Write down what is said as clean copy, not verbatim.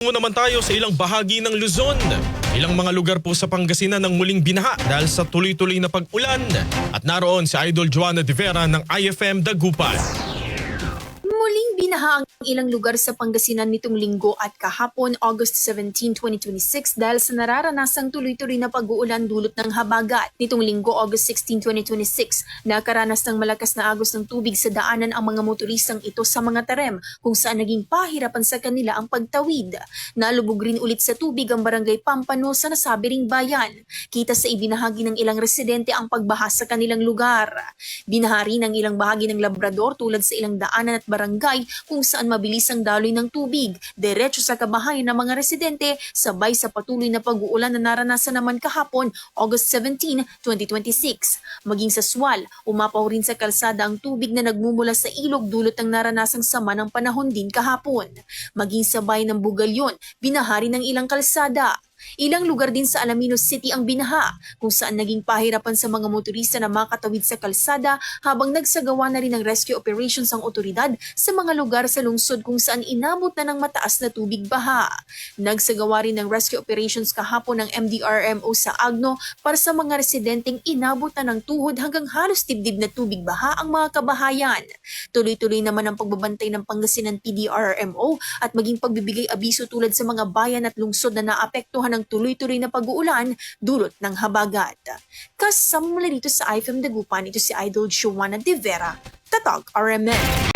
Tungo naman tayo sa ilang bahagi ng Luzon. Ilang mga lugar po sa Pangasinan ng muling binaha dahil sa tuloy-tuloy na pag-ulan. At naroon si Idol Joanna De Vera ng IFM Dagupan. Muling binaha ang ilang lugar sa Pangasinan nitong linggo at kahapon August 17, 2026 dahil sa nararanasang tuloy-tuloy na pag-uulan dulot ng habagat. Nitong linggo August 16, 2026, nakaranas ng malakas na agos ng tubig sa daanan ang mga motoristang ito sa mga terem kung saan naging pahirapan sa kanila ang pagtawid. Nalubog rin ulit sa tubig ang barangay Pampano sa nasabi ring bayan. Kita sa ibinahagi ng ilang residente ang pagbaha sa kanilang lugar. Binaha rin ang ilang bahagi ng Labrador tulad sa ilang daanan at barangay kung saan mabilis ang daloy ng tubig, diretso sa kabahayan ng mga residente sabay sa patuloy na pag-uulan na naranasan naman kahapon August 17, 2026. Maging sa Sual, umapaw rin sa kalsada ang tubig na nagmumula sa ilog dulot ng naranasang sama ng panahon din kahapon. Maging sa bayan ng Bugalyon, binahari ng ilang kalsada. Ilang lugar din sa Alaminos City ang binaha kung saan naging pahirapan sa mga motorista na makatawid sa kalsada habang nagsagawa na rin ng rescue operations ang otoridad sa mga lugar sa lungsod kung saan inabot na ng mataas na tubig baha. Nagsagawa rin ng rescue operations kahapon ng MDRMO sa Agno para sa mga residenteng inabot na ng tuhod hanggang halos dibdib na tubig baha ang mga kabahayan. Tuloy-tuloy naman ang pagbabantay ng Pangasinan PDRMO at maging pagbibigay abiso tulad sa mga bayan at lungsod na naapektuhan ng tuloy-tuloy na pag-uulan dulot ng habagat. Kasama mula dito sa IFM Dagupan, ito si Idol Joanna De Vera, Tatag RMN.